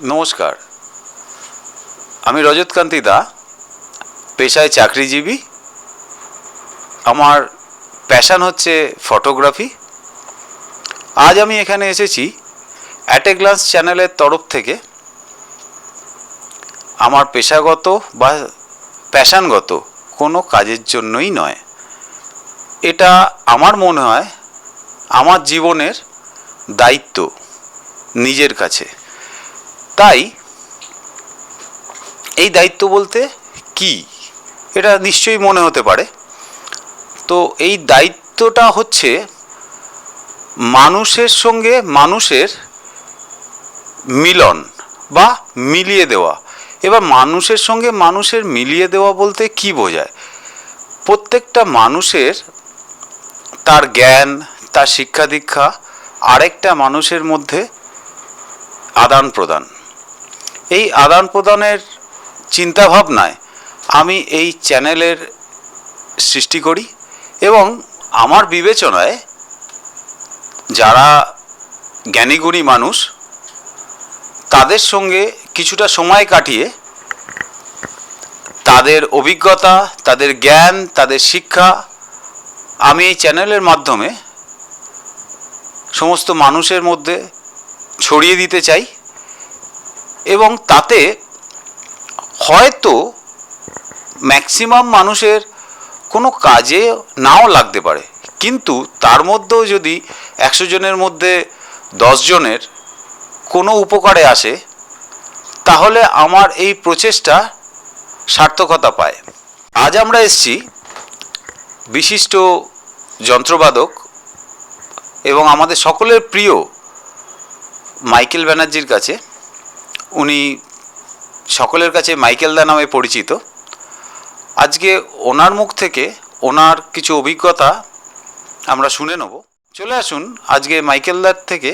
নমস্কার, আমি রজতকান্তি দা, পেশায় চাকরিজীবী। আমার প্যাশান হচ্ছে ফটোগ্রাফি। আজ আমি এখানে এসেছি অ্যাট এ গ্লান্স চ্যানেলের তরফ থেকে আমার পেশাগত বা প্যাশানগত কোনো কাজের জন্যই নয়। এটা আমার মনে হয় আমার জীবনের দায়িত্ব নিজের কাছে। তাই এই দায়িত্ব বলতে কি, এটা নিশ্চয়ই মনে হতে পারে। তো এই দায়িত্বটা হচ্ছে মানুষের সঙ্গে মানুষের মিলন বা মিলিয়ে দেওয়া। এবার মানুষের সঙ্গে মানুষের মিলিয়ে দেওয়া বলতে কি বোঝায়? প্রত্যেকটা মানুষের তার জ্ঞান, তার শিক্ষা দীক্ষা আরেকটা মানুষের মধ্যে আদান প্রদান। এই আদান প্রদানের চিন্তাভাবনায় আমি এই চ্যানেলের সৃষ্টি করি এবং আমার বিবেচনায় যারা জ্ঞানীগুণী মানুষ তাদের সঙ্গে কিছুটা সময় কাটিয়ে তাদের অভিজ্ঞতা, তাদের জ্ঞান, তাদের শিক্ষা আমি এই চ্যানেলের মাধ্যমে সমস্ত মানুষের মধ্যে ছড়িয়ে দিতে চাই। এবং তাতে হয়তো ম্যাক্সিমাম মানুষের কোনো কাজে নাও লাগতে পারে, কিন্তু তার মধ্যেও যদি 100 জনের মধ্যে 10 জনের কোনো উপকারে আসে তাহলে আমার এই প্রচেষ্টা সার্থকতা পায়। আজ আমরা এসেছি বিশিষ্ট যন্ত্রবাদক এবং আমাদের সকলের প্রিয় মাইকেল ব্যানার্জির কাছে। উনি সকলের কাছে মাইকেল দা নামে পরিচিত। আজকে ওনার মুখ থেকে ওনার কিছু অভিজ্ঞতা আমরা শুনে নেব। চলে আসুন আজকে মাইকেল দার থেকে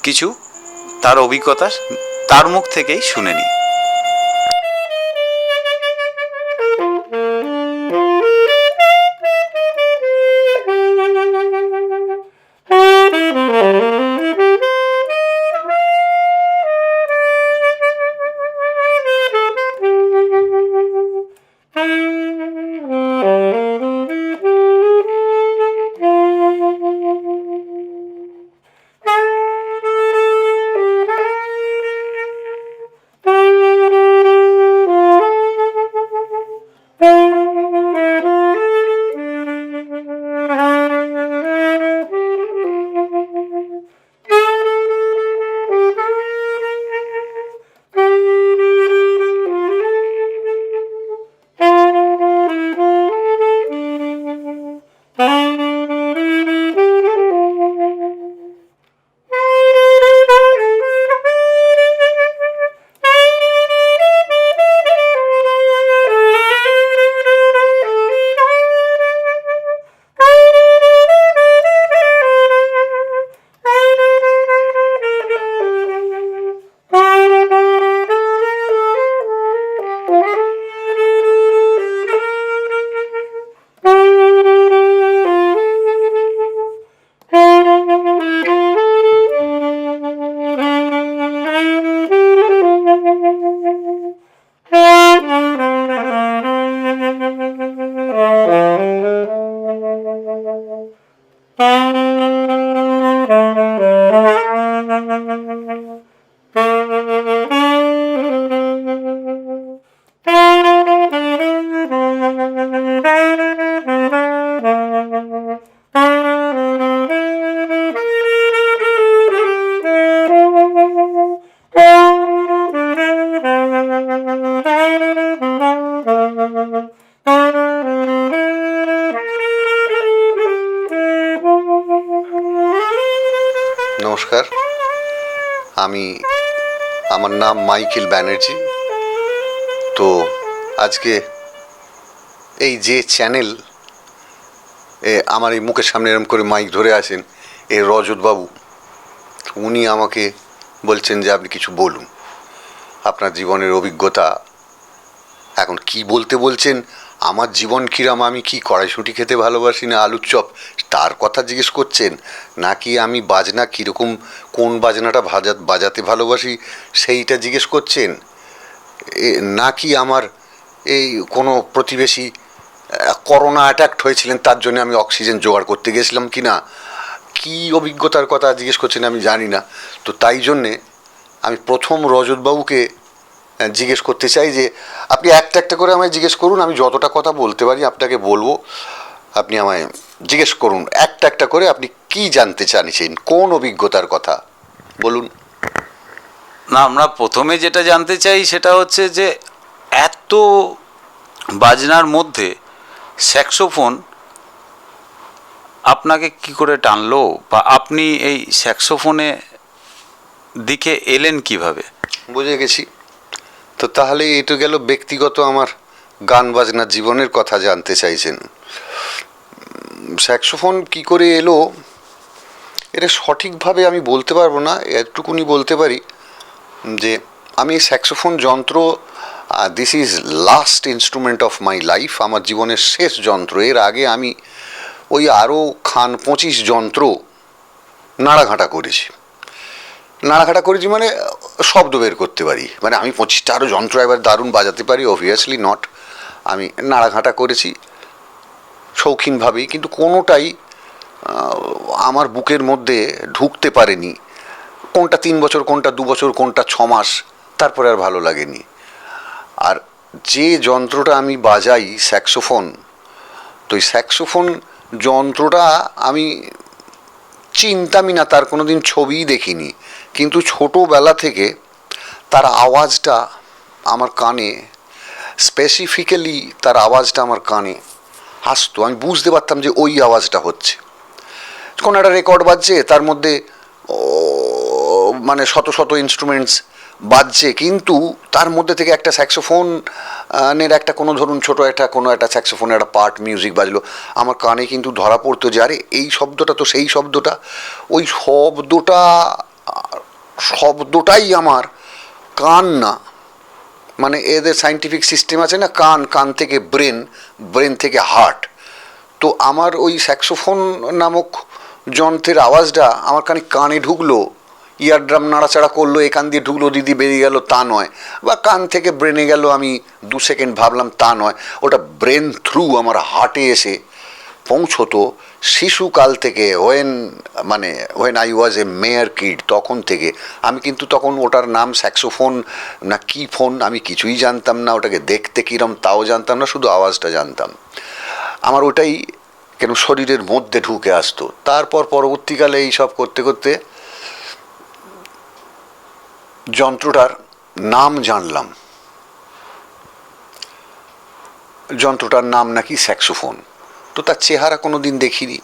কিছু তার অভিজ্ঞতা তার মুখ থেকেই শুনে নিই। নমস্কার, আমার নাম মাইকেল ব্যানার্জি। তো আজকে এই যে চ্যানেল আমার এই মুখের সামনে এরম করে মাইক ধরে আছেন এই রজতবাবু, উনি আমাকে বলছেন যে আপনি কিছু বলুন, আপনার জীবনের অভিজ্ঞতা। এখন কি বলতে বলছেন আমার জীবন কিরাম, আমি কি কড়াইশুঁটি খেতে ভালোবাসি না আলুর চপ, তার কথা জিজ্ঞেস করছেন? নাকি আমি বাজনা কীরকম, কোন বাজনাটা বাজাতে ভালোবাসি সেইটা জিজ্ঞেস করছেন? নাকি আমার এই কোনো প্রতিবেশী করোনা অ্যাটাক হয়েছিলেন, তার জন্য আমি অক্সিজেন জোগাড় করতে গেছিলাম কি না, কী অভিজ্ঞতার কথা জিজ্ঞেস করছেন আমি জানি না। তো তাই জন্যে আমি প্রথম রজতবাবুকে জিজ্ঞেস করতে চাই যে আপনি একটা একটা করে আমায় জিজ্ঞেস করুন, আমি যতটা কথা বলতে পারি আপনাকে বলবো। আপনি আমায় জিজ্ঞেস করুন একটা একটা করে, আপনি কি জানতে চাইছেন, কোন অভিজ্ঞতার কথা বলুন। না, আমরা প্রথমে যেটা জানতে চাই সেটা হচ্ছে যে এত বাজনার মধ্যে স্যাক্সোফোন আপনাকে কি করে টানলো, বা আপনি এই স্যাক্সোফোনে দিকে এলেন কিভাবে? বুঝে গেছি। তো তাহলে এটা গেল ব্যক্তিগত আমার গান বাজনার জীবনের কথা জানতে চাইছেন। স্যাক্সোফোন কি করে এলো এটা সঠিকভাবে আমি বলতে পারবো না, এতটুকুনি বলতে পারি যে আমি স্যাক্সোফোন যন্ত্র, this is last instrument of my life, আমার জীবনের শেষ যন্ত্র। এর আগে আমি ওই আরও 25 যন্ত্র নাড়াঘাটা করেছি। নাড়াঘাটা করেছি মানে শব্দ বের করতে পারি, মানে আমি 25টা আরও যন্ত্র এবার দারুণ বাজাতে পারি, অবভিয়াসলি নট। আমি নাড়াঘাটা করেছি শৌখিনভাবেই, কিন্তু কোনোটাই আমার বুকের মধ্যে ঢুকতে পারেনি। কোনটা 3 বছর, কোনটা 2 বছর, কোনটা 6 মাস, তারপরে আর ভালো লাগেনি। আর যে যন্ত্রটা আমি বাজাই স্যাক্সোফোন, তো এই স্যাক্সোফোন যন্ত্রটা আমি চিনতামই না, তার কোনো দিন ছবিই দেখিনি, কিন্তু ছোটোবেলা থেকে তার আওয়াজটা আমার কানে, স্পেসিফিক্যালি তার আওয়াজটা আমার কানে আসতো। আমি বুঝতে পারতাম যে ওই আওয়াজটা হচ্ছে। কোনো একটা রেকর্ড বাজছে, তার মধ্যে মানে শত শত ইনস্ট্রুমেন্টস বাজছে, কিন্তু তার মধ্যে থেকে একটা স্যাক্সোফোনের একটা কোনো ধরুন ছোটো একটা কোনো একটা স্যাক্সোফোনের একটা পার্ট মিউজিক বাজলো, আমার কানে কিন্তু ধরা পড়তো যে আরে এই শব্দটা তো সেই শব্দটা। ওই শব্দটাই আমার কান না, মানে এদের সায়েন্টিফিক সিস্টেম আছে না, কান, কান থেকে ব্রেন, ব্রেন থেকে হার্ট। তো আমার ওই স্যাক্সোফোন নামক যন্ত্রের আওয়াজটা আমার কানে ঢুকলো, ইয়ারড্রাম নাড়াচাড়া করলো, এখান দিয়ে ঢুকলো দিদি বেরিয়ে গেল তা নয়, বা কান থেকে ব্রেনে গেল আমি 2 সেকেন্ড ভাবলাম তা নয়, ওটা ব্রেন থ্রু আমার হার্টে এসে পৌঁছতো শিশুকাল থেকে। When I was a mere kid, তখন থেকে আমি কিন্তু তখন ওটার নাম স্যাক্সোফোন না কি ফোন আমি কিছুই জানতাম না, ওটাকে দেখতে কীরম তাও জানতাম না, শুধু আওয়াজটা জানতাম। আমার ওটাই কেন শরীরের মধ্যে ঢুকে আসতো। তারপর পরবর্তীকালে এই সব করতে করতে যন্ত্রটার নাম জানলাম, যন্ত্রটার নাম নাকি স্যাক্সোফোন। তো তার চেহারা কোনো দিন দেখিনি,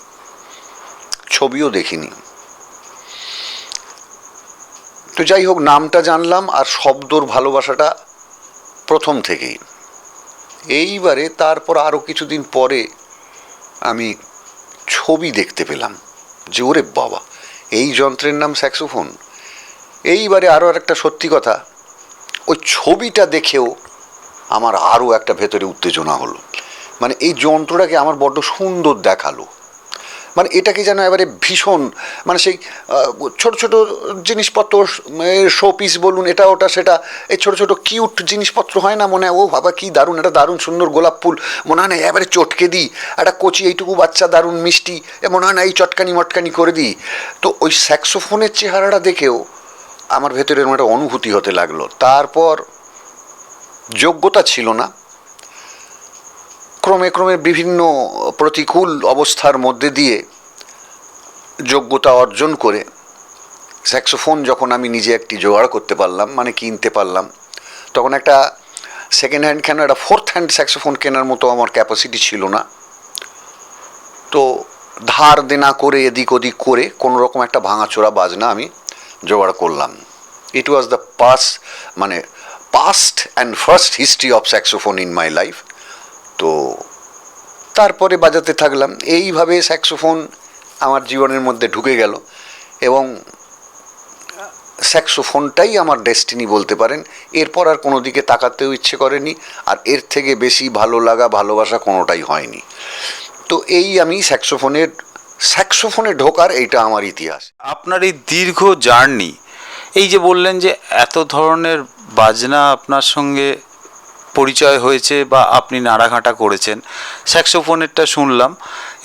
ছবিও দেখিনি। তো যাই হোক, নামটা জানলাম আর শব্দর ভালোবাসাটা প্রথম থেকেই। এইবারে তারপর আরও কিছুদিন পরে আমি ছবি দেখতে পেলাম যে ওরে বাবা, এই যন্ত্রের নাম স্যাক্সোফোন। এইবারে আরও একটা সত্যি কথা, ওই ছবিটা দেখেও আমার আরও একটা ভেতরে উত্তেজনা হলো, মানে এই যন্ত্রটাকে আমার বড্ড সুন্দর দেখালো। মানে এটাকে যেন এবারে ভীষণ, মানে সেই ছোট ছোট জিনিসপত্র, শো পিস বলুন, এটা ওটা সেটা, এই ছোট ছোট কিউট জিনিসপত্র হয় না, মনে হয় ও বাবা কি দারুণ, এটা দারুণ সুন্দর গোলাপ ফুল, মনে হয় না এবারে চটকে দিই, একটা কচি এইটুকু বাচ্চা দারুণ মিষ্টি, মনে হয় না এই চটকানি মটকানি করে দিই। তো ওই স্যাক্সোফোনের চেহারাটা দেখেও আমার ভেতরে একটা অনুভূতি হতে লাগলো। তারপর যোগ্যতা ছিল না, ক্রমে ক্রমে বিভিন্ন প্রতিকূল অবস্থার মধ্যে দিয়ে যোগ্যতা অর্জন করে স্যাক্সোফোন যখন আমি নিজে একটি জোগাড় করতে পারলাম, মানে কিনতে পারলাম, তখন একটা সেকেন্ড হ্যান্ড কেন, একটা 4th হ্যান্ড স্যাক্সোফোন কেনার মতো আমার ক্যাপাসিটি ছিল না। তো ধার দেনা করে এদিক ওদিক করে কোনো রকম একটা ভাঙাচোরা বাজনা আমি জোগাড় করলাম। It was the past and first history of saxophone in my life. তো তারপরে বাজাতে থাকলাম, এইভাবে স্যাক্সোফোন আমার জীবনের মধ্যে ঢুকে গেল। এবং স্যাক্সোফোনটাই আমার ডেস্টিনি বলতে পারেন। এরপর আর কোনো দিকে তাকাতেও ইচ্ছে করেনি, আর এর থেকে বেশি ভালো লাগা ভালোবাসা কোনোটাই হয়নি। তো এই আমি স্যাক্সোফোনে ঢোকার এইটা আমার ইতিহাস। আপনার এই দীর্ঘ জার্নি, এই যে বললেন যে এত ধরনের বাজনা আপনার সঙ্গে পরিচয় হয়েছে বা আপনি নাড়াঘাটা করেছেন, স্যাক্সোফোনেরটা শুনলাম,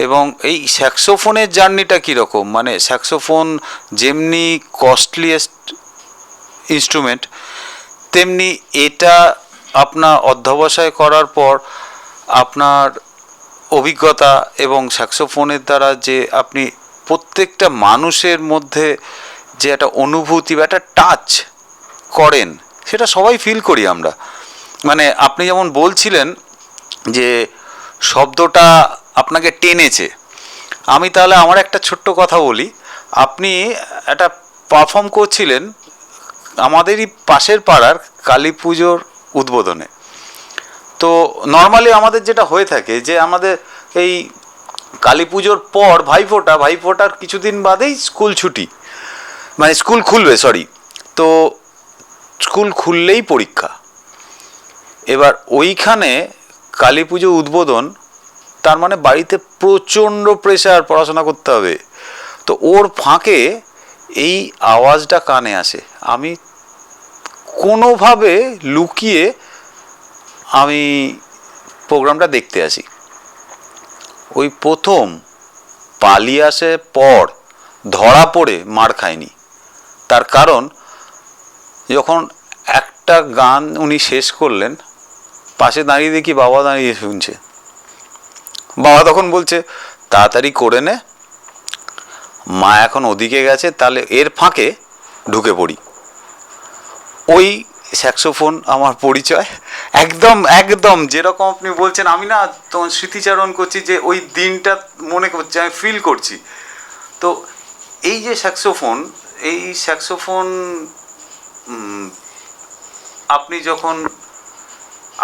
এবং এই স্যাক্সোফোনের জার্নিটা কীরকম? মানে স্যাক্সোফোন যেমনি কস্টলিয়েস্ট ইনস্ট্রুমেন্ট, তেমনি এটা আপনার অধ্যবসায় করার পর আপনার অভিজ্ঞতা এবং স্যাক্সোফোনের দ্বারা যে আপনি প্রত্যেকটা মানুষের মধ্যে যে একটা অনুভূতি বা একটা টাচ করেন, সেটা সবাই ফিল করি আমরা। মানে আপনি যেমন বলছিলেন যে শব্দটা আপনাকে টেনেছে, আমি তাহলে আমার একটা ছোট্ট কথা বলি। আপনি একটা পারফর্ম করছিলেন আমাদেরই পাশের পাড়ার কালী পুজোর উদ্বোধনে। তো নর্মালি আমাদের যেটা হয়ে থাকে যে আমাদের এই কালী পুজোর পর ভাইফোঁটার কিছুদিন বাদেই স্কুল ছুটি, মানে স্কুল খুলবে, সরি। তো স্কুল খুললেই পরীক্ষা। এবার ওইখানে কালী পুজো উদ্বোধন, তার মানে বাড়িতে প্রচণ্ড প্রেশার, পড়াশোনা করতে হবে। তো ওর ফাঁকে এই আওয়াজটা কানে আসে, আমি কোনোভাবে লুকিয়ে আমি প্রোগ্রামটা দেখতে আসি। ওই প্রথম পালিয়ে আসার পর ধরা পড়ে মার খায়নি। তার কারণ যখন একটা গান উনি শেষ করলেন, পাশে দাঁড়িয়ে দেখি বাবা দাঁড়িয়ে শুনছে। বাবা তখন বলছে তাড়াতাড়ি করে নে, মা এখন ওদিকে গেছে, তাহলে এর ফাঁকে ঢুকে পড়ি। ওই স্যাক্সোফোন আমার পরিচয়। একদম একদম যেরকম আপনি বলছেন, আমি না তোমার স্মৃতিচারণ করছি যে ওই দিনটা মনে করছি, আমি ফিল করছি। তো এই যে স্যাক্সোফোন আপনি যখন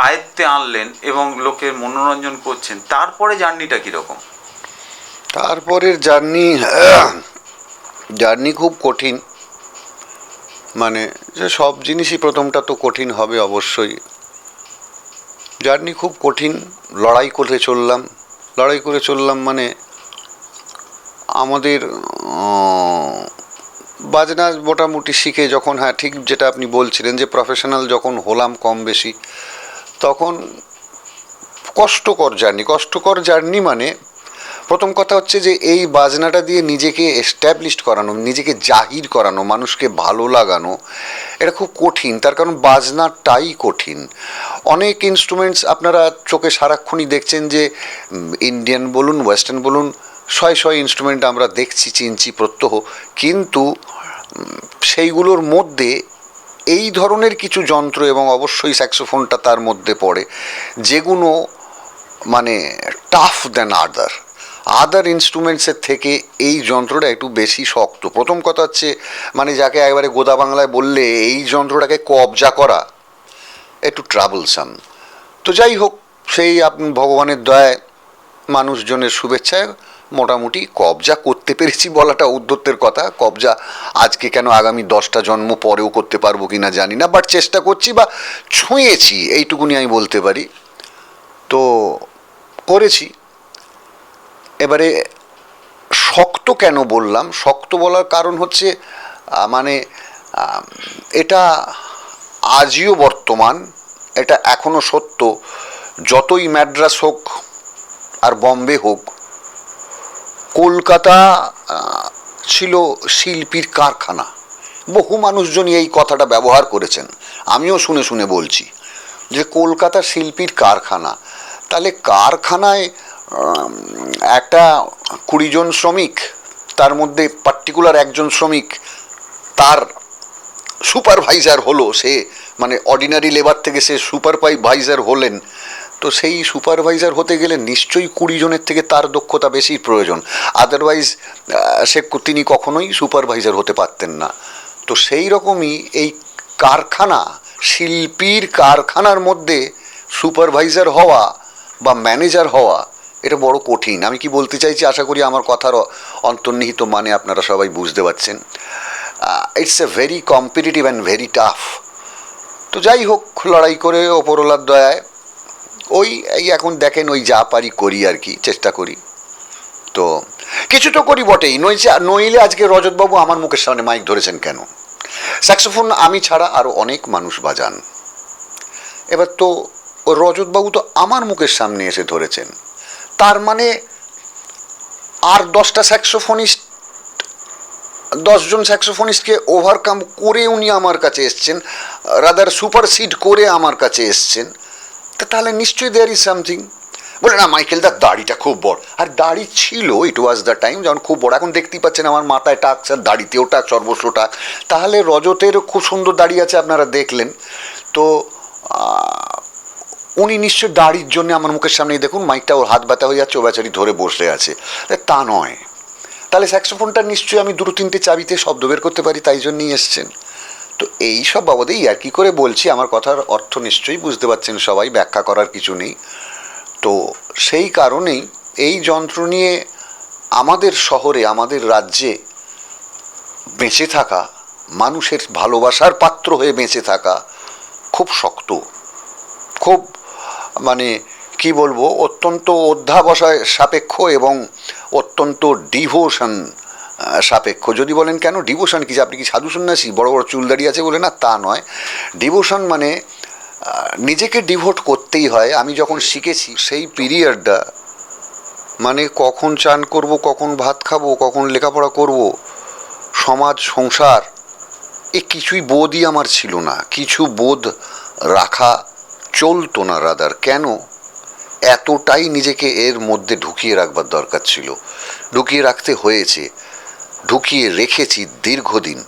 আয়ত্তে আনলেন এবং লোকের মনোরঞ্জন করছেন, তারপরে জার্নিটা কীরকম? তারপরের জার্নি খুব কঠিন। মানে যে সব জিনিসই প্রথমটা তো কঠিন হবে অবশ্যই। জার্নি খুব কঠিন, লড়াই করে চললাম। মানে আমাদের বাজনা মোটামুটি শিখে যখন, হ্যাঁ ঠিক যেটা আপনি বলছিলেন যে প্রফেশনাল যখন হলাম কম বেশি, তখন কষ্টকর জার্নি। মানে প্রথম কথা হচ্ছে যে এই বাজনাটা দিয়ে নিজেকে এস্টাবলিশড করানো, নিজেকে জাহির করানো, মানুষকে ভালো লাগানো, এটা খুব কঠিন। তার কারণ বাজনাটাই কঠিন। অনেক ইনস্ট্রুমেন্টস আপনারা চোখে সারাক্ষণই দেখছেন যে ইন্ডিয়ান বলুন ওয়েস্টার্ন বলুন, শয় ইনস্ট্রুমেন্ট আমরা দেখছি, চিনছি প্রত্যহ, কিন্তু সেইগুলোর মধ্যে এই ধরনের কিছু যন্ত্র, এবং অবশ্যই স্যাক্সোফোনটা তার মধ্যে পড়ে, যেগুলো মানে টাফ দেন আদার ইনস্ট্রুমেন্টসের থেকে এই যন্ত্রটা একটু বেশি শক্ত। প্রথম কথা হচ্ছে মানে যাকে একবারে গোদা বাংলায় বললে এই যন্ত্রটাকে কবজা করা একটু ট্রাবলসাম। তো যাই হোক, সেই ভগবানের দয়ায়, মানুষজনের শুভেচ্ছায় মোটামুটি কবজা করতে পেরেছি বলাটা ঔদ্ধত্যের কথা। কবজা আজকে কেন, আগামী 10টা জন্ম পরেও করতে পারবো কি না জানি না, বাট চেষ্টা করছি বা ছুঁয়েছি, এইটুকুনি আমি বলতে পারি। তো করেছি। এবারে শক্ত কেন বললাম, শক্ত বলার কারণ হচ্ছে মানে এটা আজও বর্তমান, এটা এখনও সত্য। যতই ম্যাড্রাস হোক আর বম্বে হোক, কলকাতা ছিল শিল্পীর কারখানা। বহু মানুষজনই এই কথাটা ব্যবহার করেছেন, আমিও শুনে শুনে বলছি যে কলকাতা শিল্পীর কারখানা। তাহলে কারখানায় একটা 20 জন শ্রমিক, তার মধ্যে পার্টিকুলার একজন শ্রমিক তার সুপারভাইজার হলো, সে মানে অর্ডিনারি লেবার থেকে সে সুপারভাইজার হলেন। তো সেই সুপারভাইজার হতে গেলে নিশ্চয়ই 20 জনের থেকে তার দক্ষতা বেশি প্রয়োজন, আদারওয়াইজ তিনি কখনোই সুপারভাইজার হতে পারতেন না। তো সেই রকমই এই কারখানা, শিল্পীর কারখানার মধ্যে সুপারভাইজার হওয়া বা ম্যানেজার হওয়া, এটা বড় কঠিন। আমি কি বলতে চাইছি আশা করি আমার কথার অন্তর্নিহিত মানে আপনারা সবাই বুঝতে পারছেন। It's a very competitive and very tough. তো যাই হোক, লড়াই করে ওপরওয়ালার দয়ায় এই এখন দেখেন ওই যা পারি করি আর কি, চেষ্টা করি। তো কিছু তো করি বটেই, নইলে আজকে রজতবাবু আমার মুখের সামনে মাইক ধরেছেন কেন? স্যাক্সোফোন আমি ছাড়া আরও অনেক মানুষ বাজান। এবার তো রজতবাবু তো আমার মুখের সামনে এসে ধরেছেন, তার মানে আর 10টা স্যাক্সোফোনিস্ট, 10জন স্যাক্সোফোনিস্টকে ওভারকাম করে উনি আমার কাছে এসছেন, রাদার সুপারসিড করে আমার কাছে এসছেন। তাহলে নিশ্চয়ই দেয়ার ইজ সামথিং। বলে না মাইকেল দা দাড়িটা খুব বড়, আর দাড়ি ছিল, ইট ওয়াজ দ্য টাইম যখন খুব বড়। এখন দেখতেই পাচ্ছেন আমার মাথায় টাকস আর দাড়িতেও টাক, সর্বস্ব টাক। তাহলে রজতেরও খুব সুন্দর দাড়ি আছে, আপনারা দেখলেন তো। উনি নিশ্চয় দাড়ির জন্য আমার মুখের সামনেই দেখুন মাইকটা ওর হাত ব্যথা হয়ে যাচ্ছে, ও বেচারি ধরে বসে আছে। তা নয়, তাহলে স্যাক্সোফোনটা নিশ্চয়ই আমি 2-3টে চাবিতে শব্দ বের করতে পারি, তাই জন্যই এসছেন। তো এই সব বাবদেই আর কি করে বলছি, আমার কথার অর্থ নিশ্চয়ই বুঝতে পারছেন সবাই, ব্যাখ্যা করার কিছু নেই। তো সেই কারণেই এই যন্ত্র নিয়ে আমাদের শহরে, আমাদের রাজ্যে বেঁচে থাকা, মানুষের ভালোবাসার পাত্র হয়ে বেঁচে থাকা খুব শক্ত, খুব মানে কি বলবো, অত্যন্ত অধ্যাবসায় সাপেক্ষ এবং অত্যন্ত ডিভোশন সাপেক্ষ। যদি বলেন কেন ডিভোশন কি, আপনি কি সাধু সন্ন্যাসী বড় বড় চুল দাড়ি আছে বলে? না, তা নয়। ডিভোশন মানে নিজেকে ডিভোট করতেই হয়। আমি যখন শিখেছি সেই পিরিয়ডটা, মানে কখন চান করব, কখন ভাত খাবো, কখন লেখাপড়া করব, সমাজ সংসার, কিছুই বোধই আমার ছিল না। কিছু বোধ রাখা চলতো না রাদার। কেন? এতটাই নিজেকে এর মধ্যে ঢুকিয়ে রাখবার দরকার ছিল, ঢুকিয়ে রাখতে হয়েছে, ঢুকিয়ে রেখেছি দীর্ঘদিন।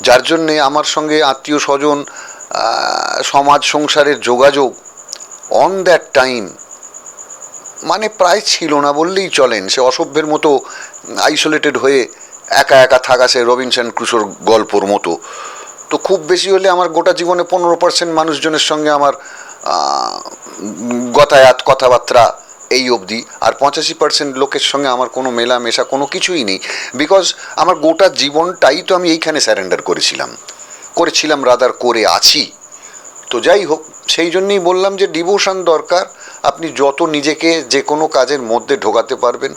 যার জন্যে আমার সঙ্গে আত্মীয় স্বজন, সমাজ সংসারের যোগাযোগ অন দ্যাট টাইম মানে প্রায় ছিল না বললেই চলেন। সে অসভ্যের মতো আইসোলেটেড হয়ে একা একা থাকা, সে রবিনসন ক্রুসোর গল্পর মতো। তো খুব বেশি হলে আমার গোটা জীবনে 15% মানুষজনের সঙ্গে আমার গতায়াত, কথাবার্তা এই অবধি। আর 85% লোকের সঙ্গে আমার কোনো মেলামেশা, কোনো কিছুই নেই। বিকজ আমার গোটা জীবনটাই তো আমি এইখানে স্যারেন্ডার করেছিলাম রাদার করে আছি। তো যাই হোক, সেই জন্যই বললাম যে ডিভোশন দরকার। আপনি যত নিজেকে যে কোনো কাজের মধ্যে ঢোকাতে পারবেন,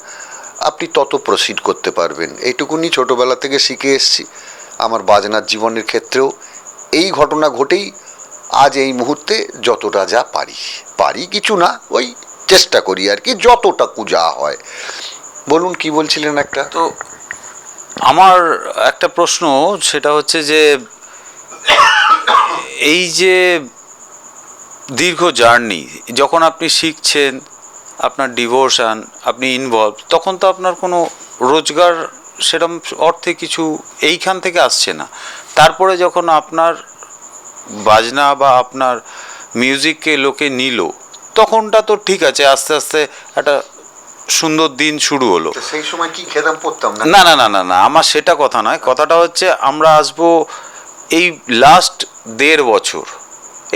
আপনি তত প্রসিড করতে পারবেন। এইটুকুনি ছোটোবেলা থেকে শিখে এসছি। আমার বাজনার জীবনের ক্ষেত্রেও এই ঘটনা ঘটেই আজ এই মুহূর্তে যতটা যা পারি কিছু না, ওই চেষ্টা করি আর কি, যতটুকু যা হয়। বলুন কি বলছিলেন একটা? তো আমার একটা প্রশ্ন, সেটা হচ্ছে যে এই যে দীর্ঘ জার্নি, যখন আপনি শিখছেন, আপনার ডিভোশন, আপনি ইনভলভ, তখন তো আপনার কোনো রোজগার সেরকম অর্থে কিছু এইখান থেকে আসছে না। তারপরে যখন আপনার বাজনা বা আপনার মিউজিককে লোকে নিল, তখনটা তো ঠিক আছে, আস্তে আস্তে একটা সুন্দর দিন শুরু হলো। সেই সময় কি খেতাম পড়তাম না? না না না না না, আমার সেটা কথা নয়। কথাটা হচ্ছে আমরা আসবো এই লাস্ট 1.5 বছর,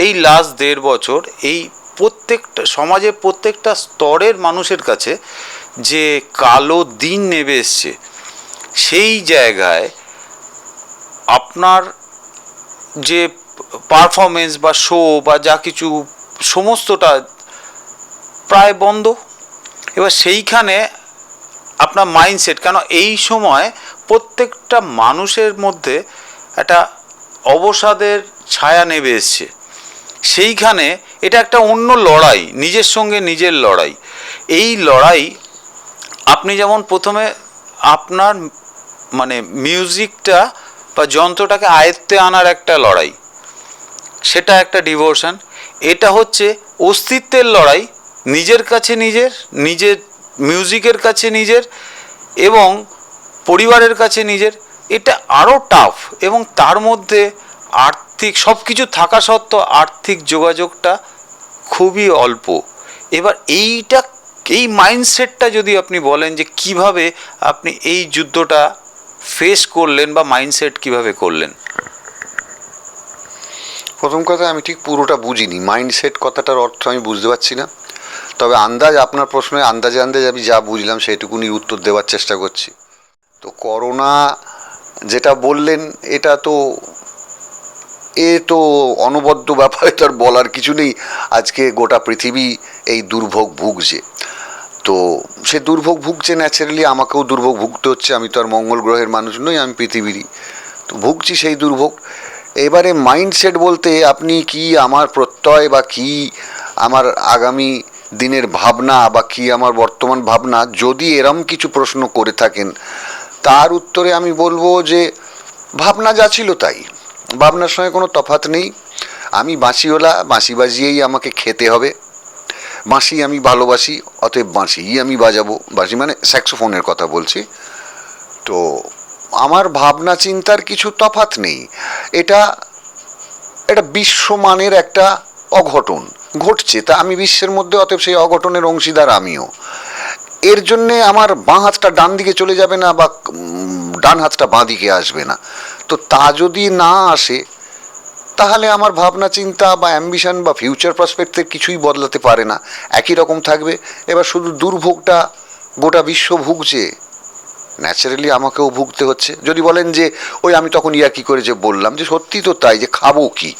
এই লাস্ট 1.5 বছর এই প্রত্যেকটা সমাজে, প্রত্যেকটা স্তরের মানুষের কাছে যে কালো দিন নেমে এসছে, সেই জায়গায় আপনার যে পারফরমেন্স বা শো বা যা কিছু সমস্তটা প্রায় বন্ধ। এবার সেইখানে আপনার মাইন্ডসেট, কেন এই সময় প্রত্যেকটা মানুষের মধ্যে একটা অবসাদের ছায়া নেমে এসছে, সেইখানে এটা একটা অন্য লড়াই, নিজের সঙ্গে নিজের লড়াই। এই লড়াই আপনি যেমন প্রথমে আপনার মানে মিউজিকটা বা যন্ত্রটাকে আয়ত্তে আনার একটা লড়াই, সেটা একটা ডিভোশন। এটা হচ্ছে অস্তিত্বের লড়াই, নিজের কাছে নিজের মিউজিকের কাছে নিজের, এবং পরিবারের কাছে নিজের। এটা আরও টাফ, এবং তার মধ্যে আর্থিক সব কিছু থাকা সত্ত্বেও আর্থিক যোগাযোগটা খুবই অল্প। এবার এই মাইন্ডসেটটা যদি আপনি বলেন যে কিভাবে আপনি এই যুদ্ধটা ফেস করলেন বা মাইন্ডসেট কিভাবে করলেন। প্রথম কথা, আমি ঠিক পুরোটা বুঝিনি মাইন্ডসেট কথাটার অর্থ, আমি বুঝতে পারছি না। তবে আপনার প্রশ্নে আন্দাজে আমি যা বুঝলাম সেইটুকুনি উত্তর দেওয়ার চেষ্টা করছি। তো করোনা যেটা বললেন এটা তো অনবদ্য ব্যাপারে তো আর বলার কিছু নেই। আজকে গোটা পৃথিবী এই দুর্ভোগ ভুগছে, তো সে দুর্ভোগ ভুগছে, ন্যাচারালি আমাকেও দুর্ভোগ ভুগতে হচ্ছে। আমি তো আর মঙ্গল গ্রহের মানুষ নই, আমি পৃথিবীরই, তো ভুগছি সেই দুর্ভোগ। এবারে মাইন্ডসেট বলতে আপনি কি আমার প্রত্যয় বা কি আমার আগামী দিনের ভাবনা বা কি আমার বর্তমান ভাবনা, যদি এরম কিছু প্রশ্ন করে থাকেন তার উত্তরে আমি বলবো যে ভাবনা যা ছিল তাই, ভাবনার সঙ্গে কোনো তফাৎ নেই। আমি বাঁশিওয়ালা, বাঁশি বাজিয়েই আমাকে খেতে হবে। বাঁশি আমি ভালোবাসি, অতএব বাঁশিই আমি বাজাবো। বাঁশি মানে স্যাক্সোফোনের কথা বলছি। তো আমার ভাবনা চিন্তার কিছু তফাৎ নেই। এটা এটা বিশ্বমানের একটা অঘটন ঘটছে, তা আমি বিশ্বের মধ্যে, অতএব সেই অঘটনের অংশীদার আমিও। এর জন্যে আমার বাঁ হাতটা ডান দিকে চলে যাবে না বা ডান হাতটা বাঁ দিকে আসবে না। তো তা যদি না আসে তাহলে আমার ভাবনা চিন্তা বা অ্যাম্বিশন বা ফিউচার প্রসপেক্টের কিছুই বদলাতে পারে না, একই রকম থাকবে। এবার শুধু দুর্ভোগটা গোটা বিশ্ব ভুগছে, ন্যাচারালি আমাকেও ভুগতে হচ্ছে। যদি বলেন যে ওই আমি তখন ইয়ার্কি করে যে বললাম যে সত্যি তো তাই, যে খাবো কি,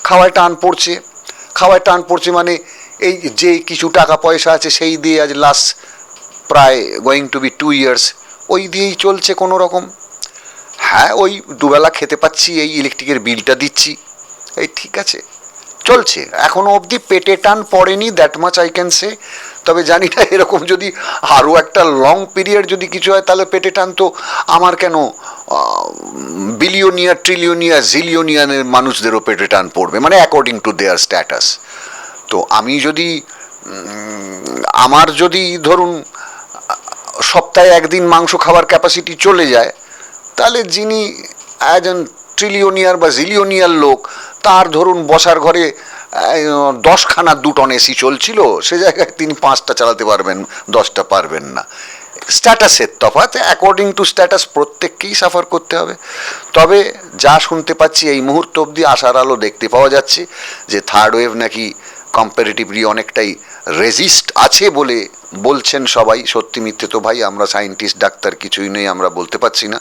খাওয়ায় টান পড়ছে। খাওয়ায় টান পড়ছে মানে এই যে কিছু টাকা পয়সা আছে সেই দিয়ে আজ লাস্ট প্রায় গোয়িং টু বি 2 years ওই দিয়েই চলছে কোনো রকম। হ্যাঁ, ওই দুবেলা খেতে পাচ্ছি, এই ইলেকট্রিকের বিলটা দিচ্ছি, এই ঠিক আছে, চলছে। এখনো অবধি পেটে টান পড়েনি, that much I can say. তবে জানি না এরকম যদি আরও একটা লং পিরিয়ড যদি কিছু হয় তাহলে পেটে টান তো আমার কেন, বিলিয়নিয়ার, ট্রিলিয়নিয়ার, জিলিয়নিয়ানের মানুষদেরও পেটে টান পড়বে, মানে অ্যাকর্ডিং টু দেয়ার স্ট্যাটাস। তো আমি যদি আমার যদি ধরুন সপ্তাহে একদিন মাংস খাবার ক্যাপাসিটি চলে যায়, তাহলে যিনি একজন ট্রিলিয়নিয়ার বা জিলিয়নিয়ার লোক, তার ধরুন বসার ঘরে 10খানা 2 টন এসি চলছিল, সে জায়গায় তিনি 5টা চালাতে পারবেন, 10টা পারবেন না। স্ট্যাটাসের তফাৎ, অ্যাকর্ডিং টু স্ট্যাটাস প্রত্যেককেই সাফার করতে হবে। তবে যা শুনতে পাচ্ছি এই মুহূর্ত অবধি আশার আলো দেখতে পাওয়া যাচ্ছে যে থার্ড ওয়েভ নাকি কম্পারেটিভলি অনেকটাই রেজিস্ট আছে বলে বলছেন সবাই। সত্যি মিথ্যে তো ভাই আমরা সায়েন্টিস্ট ডাক্তার কিছুই নেই, আমরা বলতে পারছি না।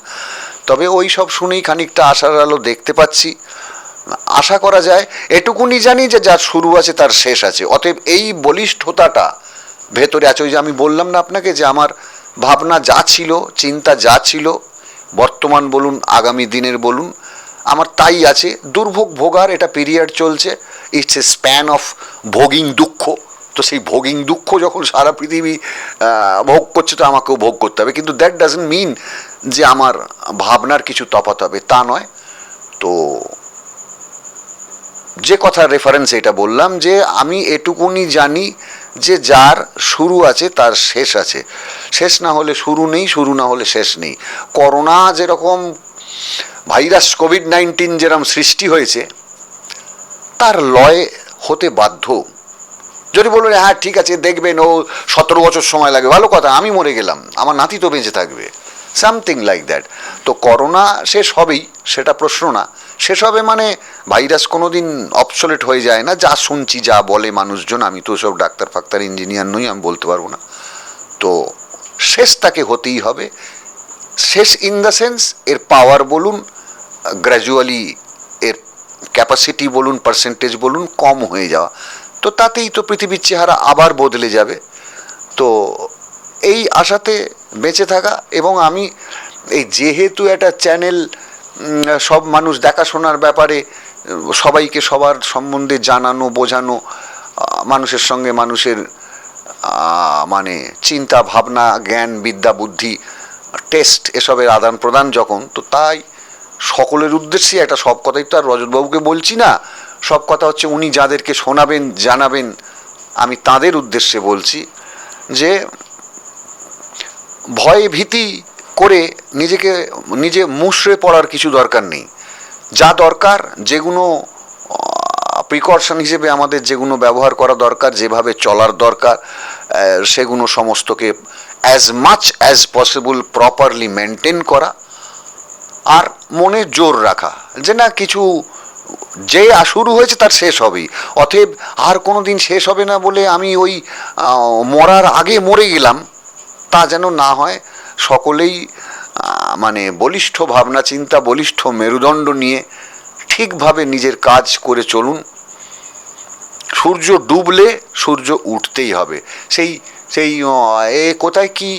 তবে ওই সব শুনেই খানিকটা আশার আলো দেখতে পাচ্ছি। আশা করা যায়, এটুকুনি জানি যে যার শুরু আছে তার শেষ আছে, অতএব এই বলিষ্ঠতাটা ভেতরে আছে। ওই যে আমি বললাম না আপনাকে যে আমার ভাবনা যা ছিল, চিন্তা যা ছিল, বর্তমান বলুন আগামী দিনের বলুন, আমার তাই আছে। দুর্ভোগ ভোগার এটা পিরিয়ড চলছে, ইটস এ স্প্যান অফ ভোগিং দুঃখ। তো সেই ভোগিং দুঃখ যখন সারা পৃথিবী ভোগ করছে তো আমাকেও ভোগ করতে হবে, কিন্তু দ্যাট ডাজন্ট মিন যে আমার ভাবনার কিছু তফাৎ হবে, তা নয়। তো যে কথা রেফারেন্স এটা বললাম যে আমি এটুকুনি জানি যে যার শুরু আছে তার শেষ আছে, শেষ না হলে শুরু নেই, শুরু না হলে শেষ নেই। করোনা যেরকম ভাইরাস, কোভিড-19 যেরকম সৃষ্টি হয়েছে, তার লয় হতে বাধ্য। যদি বলবেন হ্যাঁ ঠিক আছে দেখবেন ও 17 বছর সময় লাগে, ভালো কথা, আমি মরে গেলাম, আমার নাতি তো বেঁচে থাকবে, সামথিং লাইক দ্যাট। তো করোনা শেষ হবেই, সেটা প্রশ্ন না। শেষ হবে মানে ভাইরাস কোনো দিন অবসোলেট হয়ে যায় না, যা শুনছি, যা বলে মানুষজন। আমি তো সব ডাক্তার ফাক্তার ইঞ্জিনিয়ার নই, আমি বলতে পারবো না। তো শেষ তাকে হতেই হবে। শেষ ইন দ্য সেন্স এর পাওয়ার বলুন, গ্র্যাজুয়ালি এর ক্যাপাসিটি বলুন, পার্সেন্টেজ বলুন কম হয়ে যাওয়া, তো তাতেই তো পৃথিবীর চেহারা আবার বদলে যাবে। তো এই আশাতে বেঁচে থাকা, এবং আমি এই যেহেতু একটা চ্যানেল সব মানুষ দেখাশোনার ব্যাপারে সবাইকে সবার সম্বন্ধে জানানো, বোঝানো, মানুষের সঙ্গে মানুষের মানে চিন্তা ভাবনা, জ্ঞান, বিদ্যা, বুদ্ধি, টেস্ট এসবের আদান প্রদান যখন, তো তাই সকলের উদ্দেশ্যে একটা, সব কথাই তো আর রজতবাবুকে বলছি না, সব কথা হচ্ছে উনি যাদেরকে শোনাবেন, জানাবেন, আমি তাদের উদ্দেশ্যে বলছি যে ভয় ভীতি করে নিজে মুষড়ে পড়ার কিছু দরকার নেই। যা দরকার, যেগুলো প্রিকশন হিসেবে আমাদের যেগুলো ব্যবহার করা দরকার, যেভাবে চলার দরকার, সেগুলো সমস্তকে as much as possible properly maintain করা, আর মনে জোর রাখা যে না কিছু যে শুরু হয়েছে তার শেষ হবেই, অতএব আর কোনো দিন শেষ হবে না বলে আমি ওই মরার আগে মরে গেলাম, তা যেন না হয়। সকলেই মানে বলিষ্ঠ ভাবনা চিন্তা, বলিষ্ঠ মেরুদণ্ড নিয়ে ঠিকভাবে নিজের কাজ করে চলুন। সূর্য ডুবলে সূর্য উঠতেই হবে। সেই সেই এ কোথায় কি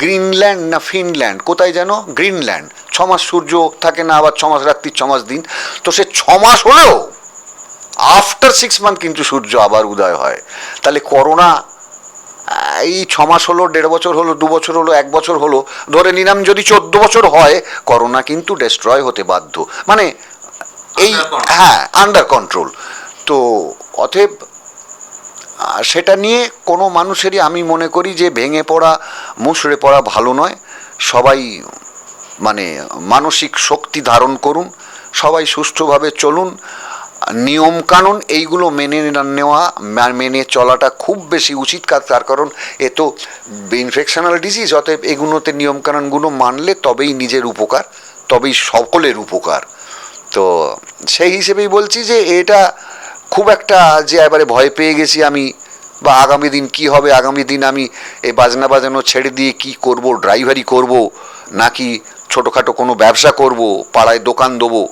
গ্রিনল্যান্ড না ফিনল্যান্ড কোথায় যেন, গ্রিনল্যান্ড 6 মাস সূর্য থাকে না, আবার 6 মাস রাত্রি 6 মাস দিন। তো সে 6 মাস হলেও আফটার 6 মান্থ কিন্তু সূর্য আবার উদয় হয়। তাহলে করোনা এই 6 মাস হলো, 1.5 বছর হলো, 2 বছর হলো, 1 বছর হলো, ধরে নিলাম যদি 14 বছর হয়, করোনা কিন্তু ডেস্ট্রয় হতে বাধ্য, মানে এই হ্যাঁ আন্ডার কন্ট্রোল। তো অতএব সেটা নিয়ে কোনো মানুষেরই আমি মনে করি যে ভেঙে পড়া, মুষড়ে পড়া ভালো নয়। সবাই মানে মানসিক শক্তি ধারণ করুন, সবাই সুষ্ঠুভাবে চলুন, নিয়মকানুন এইগুলো মেনে নেওয়া, মেনে চলাটা খুব বেশি উচিত। তার কারণ এ তো ইনফেকশনাল ডিজিজ, অতএব এগুলোতে নিয়মকানুনগুলো মানলে তবেই নিজের উপকার, তবেই সকলের উপকার। তো সেই হিসেবেই বলছি যে এটা খুব একটা যে এবারে ভয় পেয়ে গেছি আমি, বা আগামী দিন কি হবে, আগামী দিন আমি এই বাজনা বাজানো ছেড়ে দিয়ে কি করব, ড্রাইভারি করব নাকি ছোটোখাটো কোনো ব্যবসা করব, পাড়ায় দোকান দেবো,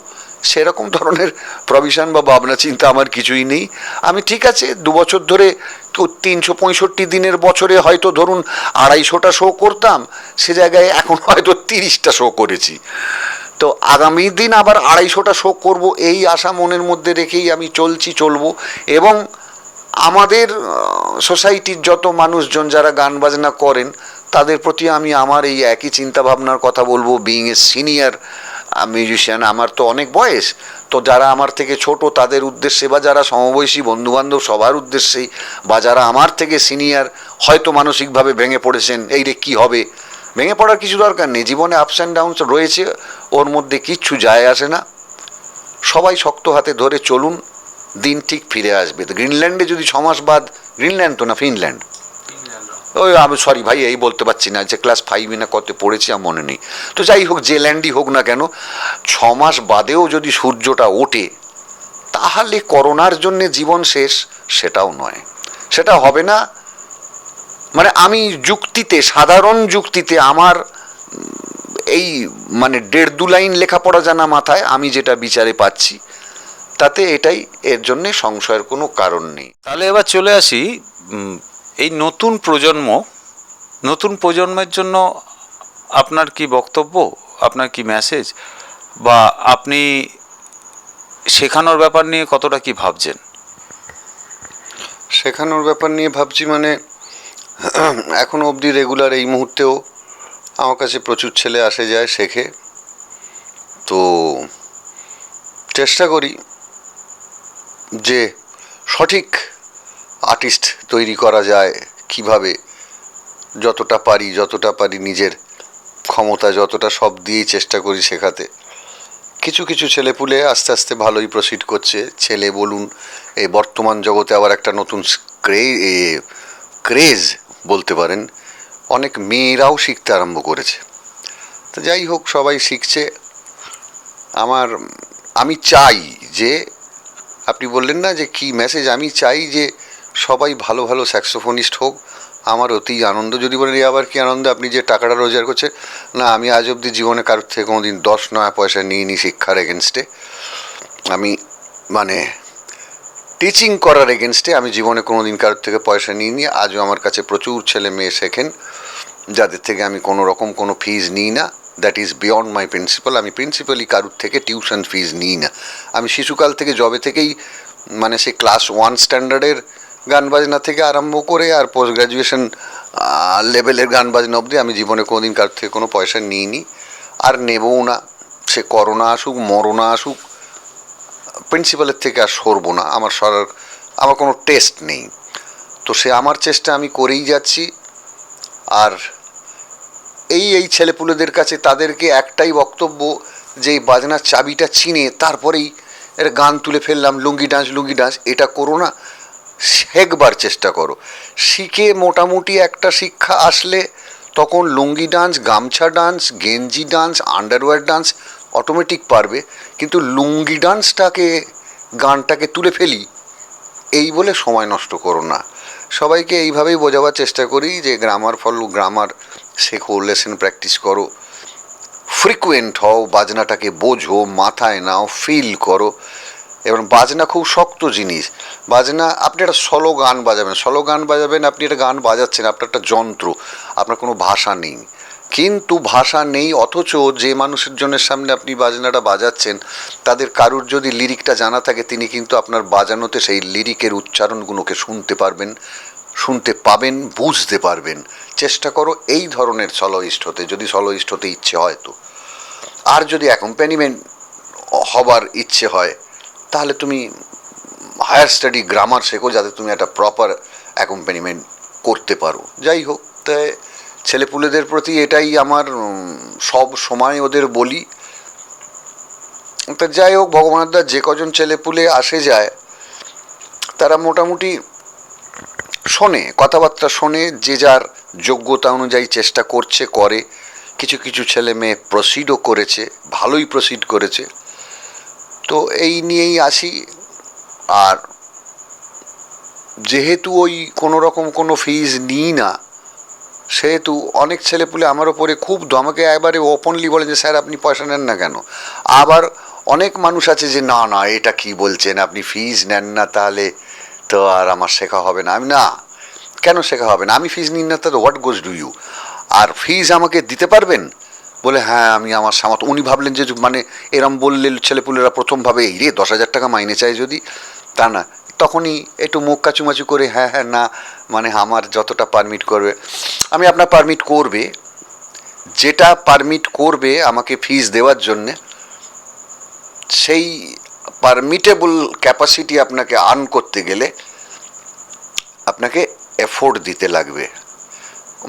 সেরকম ধরনের প্রভিশন বা ভাবনা চিন্তা আমার কিছুই নেই। আমি ঠিক আছে 2 বছর ধরে তো 365 দিনের বছরে হয়তো ধরুন 250টা শো করতাম, সে জায়গায় এখন হয়তো 30টা শো করেছি। তো আগামী দিন আবার 250টা শো করব এই আশা মনের মধ্যে রেখেই আমি চলবো। এবং আমাদের সোসাইটির যত মানুষজন যারা গান বাজনা করেন তাদের প্রতি আমি আমার এই একই চিন্তা ভাবনার কথা বলবো। বিইং এ সিনিয়র মিউজিশিয়ান, আমার তো অনেক বয়স, তো যারা আমার থেকে ছোট তাদের উদ্দেশ্যে, বা যারা সমবয়সী বন্ধুবান্ধব সবার উদ্দেশ্যেই, বা যারা আমার থেকে সিনিয়র হয়তো মানসিকভাবে ভেঙে পড়েছেন, এই রে কী হবে, ভেঙে পড়ার কিছু দরকার নেই। জীবনে আপস অ্যান্ড ডাউনস রয়েছে, ওর মধ্যে কিচ্ছু যায় আসে না। সবাই শক্ত হাতে ধরে চলুন, দিন ঠিক ফিরে আসবে। তো গ্রিনল্যান্ডে যদি 6 মাস বাদ, গ্রিনল্যান্ড তো না ফিনল্যান্ড, ওই আমি সরি ভাই এই বলতে পারছি না, যে ক্লাস 5 না কত পড়েছি আমার মনে নেই। তো যাই হোক, যে ল্যান্ডই হোক না কেন, 6 মাস বাদেও যদি সূর্যটা ওঠে, তাহলে করোনার জন্যে জীবন শেষ সেটাও নয়, সেটা হবে না। মানে আমি যুক্তিতে, সাধারণ যুক্তিতে আমার এই মানে 1.5-2 লাইন লেখাপড়া জানা মাথায় আমি যেটা বিচারে পাচ্ছি, তাতে এটাই, এর জন্যে সংশয়ের কোনো কারণ নেই। তাহলে এবার চলে আসি এই নতুন প্রজন্মের জন্য আপনার কি বক্তব্য, আপনার কি মেসেজ, বা আপনি শেখানোর ব্যাপার নিয়ে কতটা কি ভাবছেন? শেখানোর ব্যাপার নিয়ে ভাবছি মানে এখনও অবধি রেগুলার এই মুহূর্তেও আমার কাছে প্রচুর ছেলে আসে যায়, শেখে। তো চেষ্টা করি যে সঠিক আর্টিস্ট তৈরি করা যায় কিভাবে, যতটা পারি নিজের ক্ষমতা যতটা সব দিয়েই চেষ্টা করি শেখাতে। কিছু কিছু ছেলেপুলে আস্তে আস্তে ভালোই প্রসিড করছে। ছেলে বলুন, এই বর্তমান জগতে আবার একটা নতুন ক্রেজ বলতে পারেন, অনেক মেয়েরাও শিখতে আরম্ভ করেছে। তো যাই হোক, সবাই শিখছে। আমি চাই যে, আপনি বললেন না যে কি মেসেজ, আমি চাই যে সবাই ভালো ভালো স্যাক্সোফোনিস্ট হোক। আমার অতি আনন্দ। যদি বলেন আবার কি আনন্দ, আপনি যে টাকাটা রোজগার করছেন, না আমি আজ অবধি জীবনে কারোর থেকে কোনো দিন 10 নয়া পয়সা নিইনি শিক্ষার এগেনস্টে। আমি মানে টিচিং করার এগেনস্টে আমি জীবনে কোনো দিন কারোর থেকে পয়সা নিইনি। আজও আমার কাছে প্রচুর ছেলে মেয়ে শেখেন, যাদের থেকে আমি কোনো রকম কোনো ফিজ নিই না। That is beyond my principal. আমি প্রিন্সিপালি কারোর থেকে টিউশন ফিজ নিই না। আমি শিশুকাল থেকে, জবে থেকেই মানে সে ক্লাস 1 স্ট্যান্ডার্ডের গান বাজনা থেকে আরম্ভ করে আর পোস্ট গ্র্যাজুয়েশন লেভেলের গান বাজনা অবধি আমি জীবনে কোনো দিন কারোর থেকে কোনো পয়সা নিইনি, আর নেবও না। সে করোনা আসুক, মরোনা আসুক, প্রিন্সিপালের থেকে আর সরবো না। আমার কোনো টেস্ট নেই। তো সে আমার চেষ্টা আমি করেই যাচ্ছি। আর এই ছেলেপুলেদের কাছে তাদেরকে একটাই বক্তব্য, যে এই বাজনার চাবিটা চিনে তারপরেই এর গান তুলে ফেললাম, লুঙ্গি ডান্স, এটা করো না। শেখবার চেষ্টা করো। শিখে মোটামুটি একটা শিক্ষা আসলে তখন লুঙ্গি ডান্স, গামছা ডান্স, গেঞ্জি ডান্স, আন্ডারওয়্যার ডান্স অটোমেটিক পারবে। কিন্তু লুঙ্গি ডান্সটাকে, গানটাকে তুলে ফেলি এই বলে সময় নষ্ট করো না। সবাইকে এইভাবেই বোঝাবার চেষ্টা করি যে গ্রামার শেখো, লেসন প্র্যাকটিস করো, ফ্রিকুয়েন্ট হও, বাজনাটাকে বোঝো, মাথায় নাও, ফিল করো। এবং বাজনা খুব শক্ত জিনিস। বাজনা, আপনি একটা সলো গান বাজাবেন, সলো গান বাজাবেন, আপনি একটা গান বাজাচ্ছেন, আপনার একটা যন্ত্র, আপনার কোনো ভাষা নেই। কিন্তু ভাষা নেই, অথচ যে মানুষের জনের সামনে আপনি বাজনাটা বাজাচ্ছেন তাদের কারুর যদি লিরিকটা জানা থাকে, তিনি কিন্তু আপনার বাজানোতে সেই লিরিকের উচ্চারণগুলোকে শুনতে পারবেন, শুনতে পাবেন, বুঝতে পারবেন। চেষ্টা করো এই ধরনের সলোইস্ট হতে, যদি সলোইস্ট হতে ইচ্ছে হয় তো। আর যদি অ্যাকম্প্যানিমেন্ট হবার ইচ্ছে হয় তাহলে তুমি হায়ার স্টাডি গ্রামার শেখো, যাতে তুমি একটা প্রপার অ্যাকম্প্যানিমেন্ট করতে পারো। যাই হোক, তাই ছেলেপুলেদের প্রতি এটাই আমার সব সময় ওদের বলি। তা যাই হোক, ভগবানের দা যে কজন ছেলেপুলে আসে যায় তারা মোটামুটি শোনে, কথাবার্তা শোনে, যে যার যোগ্যতা অনুযায়ী চেষ্টা করছে, করে। কিছু কিছু ছেলে মেয়ে প্রসিডও করেছে, ভালোই প্রসিড করেছে। তো এই নিয়েই আসি। আর যেহেতু ওই কোনো রকম কোনো ফিজ নিই না, সেহেতু অনেক ছেলেপুলে আমার ওপরে খুব আমাকে একবারে ওপেনলি বলে যে স্যার আপনি পয়সা নেন না কেন। আবার অনেক মানুষ আছে যে না না, এটা কি বলছেন, আপনি ফিজ নেন না তাহলে তো আর আমার শেখা হবে না। আমি, না, কেন শেখা হবে না? আমি ফিজ নিন না, তাহলে হোয়াট গোজ ডু ইউ? আর ফিজ আমাকে দিতে পারবেন? বলে হ্যাঁ, আমি আমার সামর্থ্য। উনি ভাবলেন যে মানে এরম বললে ছেলেপুলেরা প্রথম ভাবে এই রে 10,000 টাকা মাইনে চাই যদি, তা না। তখনই একটু মুখ কাচুমাচু করে হ্যাঁ হ্যাঁ না, মানে আমার যতটা পারমিট করবে। আমি আপনার পারমিট করবে, যেটা পারমিট করবে আমাকে ফিজ দেওয়ার জন্যে, সেই পারমিটেবল ক্যাপাসিটি আপনাকে আর্ন করতে গেলে আপনাকে এফোর্ট দিতে লাগবে।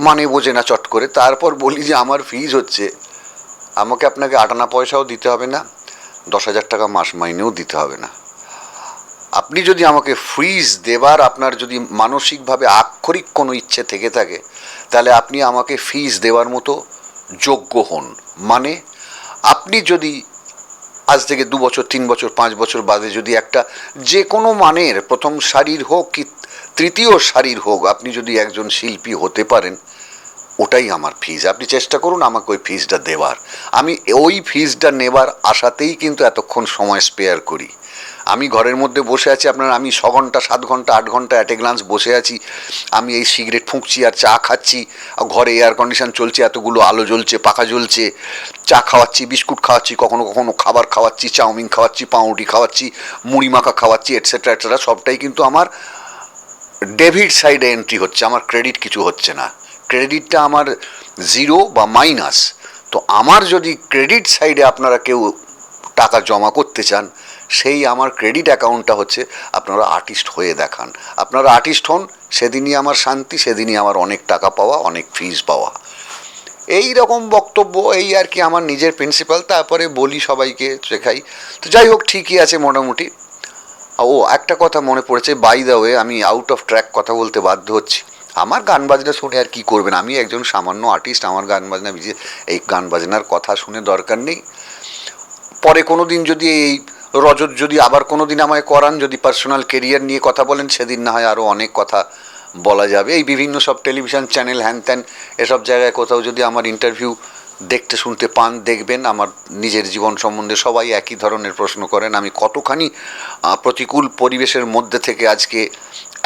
মানে বোঝে না চট করে। তারপর বলি যে আমার ফিজ হচ্ছে, আমাকে আপনাকে 8 আনা পয়সাও দিতে হবে না, 10,000 টাকা মাস মাইনেও দিতে হবে না। আপনি যদি আমাকে ফিজ দেবার আপনার যদি মানসিকভাবে আক্ষরিক কোনো ইচ্ছে থেকে থাকে, তাহলে আপনি আমাকে ফিজ দেওয়ার মতো যোগ্য হন। মানে আপনি যদি আজ থেকে 2 বছর, 3 বছর, 5 বছর বাদে যদি একটা যে কোনো মানের প্রথম সারির হোক কি তৃতীয় সারির হোক, আপনি যদি একজন শিল্পী হতে পারেন, ওটাই আমার ফিজ। আপনি চেষ্টা করুন আমাকে ওই ফিজটা দেওয়ার। আমি ওই ফিজটা নেবার আশাতেই কিন্তু এতক্ষণ সময় স্পেয়ার করি। আমি ঘরের মধ্যে বসে আছি, আমি 6 ঘন্টা, 7 ঘন্টা, 8 ঘন্টা অ্যাট এ গ্লান্স বসে আছি। আমি এই সিগারেট ফুঁকছি আর চা খাচ্ছি, ঘরে এয়ার কন্ডিশন চলছে, এতগুলো আলো জ্বলছে, পাখা জ্বলছে, চা খাওয়াচ্ছি, বিস্কুট খাওয়াচ্ছি, কখনো কখনো খাবার খাওয়াচ্ছি, চাউমিন খাওয়াচ্ছি, পাউরুটি খাওয়াচ্ছি, মুড়ি মাখা খাওয়াচ্ছি, এটসেট্রা এটসেট্রা। সবটাই কিন্তু আমার ডেবিট সাইডে এন্ট্রি হচ্ছে, আমার ক্রেডিট কিছু হচ্ছে না। ক্রেডিটটা আমার জিরো বা মাইনাস। তো আমার যদি ক্রেডিট সাইডে আপনারা কেউ টাকা জমা করতে চান, সেই আমার ক্রেডিট অ্যাকাউন্টটা হচ্ছে আপনারা আর্টিস্ট হয়ে দেখান। আপনারা আর্টিস্ট হন, সেদিনই আমার শান্তি, সেদিনই আমার অনেক টাকা পাওয়া, অনেক ফিজ পাওয়া। এই রকম বক্তব্য, এই আর কি আমার নিজের প্রিন্সিপাল। তারপরে বলি সবাইকে, শেখাই। তো যাই হোক, ঠিকই আছে মোটামুটি। ও একটা কথা মনে পড়েছে, বাই দ্য ওয়ে, আমি আউট অফ ট্র্যাক কথা বলতে বাধ্য হচ্ছি। আমার গান বাজনা শুনে আর কি করবেন? আমি একজন সামান্য আর্টিস্ট, আমার গান বাজনা এই গান বাজনার কথা শুনে দরকার নেই। পরে কোনো দিন যদি এই রজত যদি আবার কোনো দিন আমায় করান, যদি পার্সোনাল কেরিয়ার নিয়ে কথা বলেন, সেদিন না হয় আরও অনেক কথা বলা যাবে। এই বিভিন্ন সব টেলিভিশন চ্যানেল হ্যান ত্যান এসব জায়গায় কোথাও যদি আমার ইন্টারভিউ দেখতে শুনতে পান, দেখবেন আমার নিজের জীবন সম্বন্ধে সবাই একই ধরনের প্রশ্ন করেন। আমি কতখানি প্রতিকূল পরিবেশের মধ্যে থেকে আজকে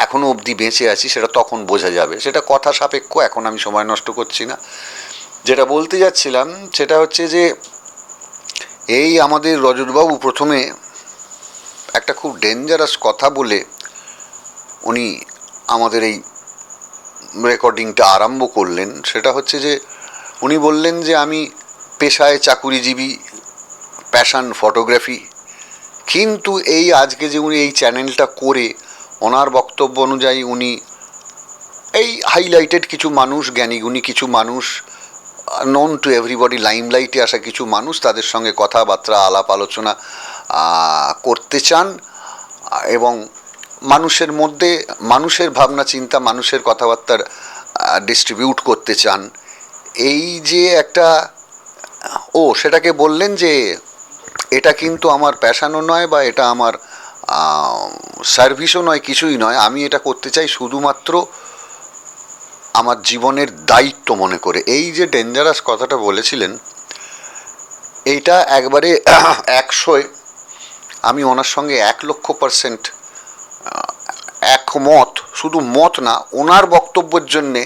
এখনও অবধি বেঁচে আছি সেটা তখন বোঝা যাবে। সেটা কথা সাপেক্ষ, এখন আমি সময় নষ্ট করছি না। যেটা বলতে যাচ্ছিলাম সেটা হচ্ছে যে এই আমাদের রজতবাবু প্রথমে একটা খুব ডেঞ্জারাস কথা বলে উনি আমাদের এই রেকর্ডিংটা আরম্ভ করলেন। সেটা হচ্ছে যে উনি বললেন যে আমি পেশায় চাকুরিজীবী, প্যাশন ফটোগ্রাফি। কিন্তু এই আজকে যে উনি এই চ্যানেলটা করে, ওনার বক্তব্য অনুযায়ী উনি এই হাইলাইটেড কিছু মানুষ, জ্ঞানীগুণী কিছু মানুষ, নোন টু এভরিবডি, লাইমলাইটে আসা কিছু মানুষ, তাদের সঙ্গে কথাবার্তা আলাপ আলোচনা করতে চান এবং মানুষের মধ্যে মানুষের ভাবনা চিন্তা, মানুষের কথাবার্তার ডিস্ট্রিবিউট করতে চান। এই যে একটা সেটাকে বললেন যে এটা কিন্তু আমার প্যাশনও নয় বা এটা আমার সার্ভিসও নয়, কিছুই নয়। আমি এটা করতে চাই শুধুমাত্র আমার জীবনের দায়িত্ব মনে করে। এই যে ডেঞ্জারাস কথাটা বলেছিলেন, এইটা একবারে 100-এ আমি ওনার সঙ্গে 1,00,000% একমত। শুধু মত না, ওনার বক্তব্যের জন্যে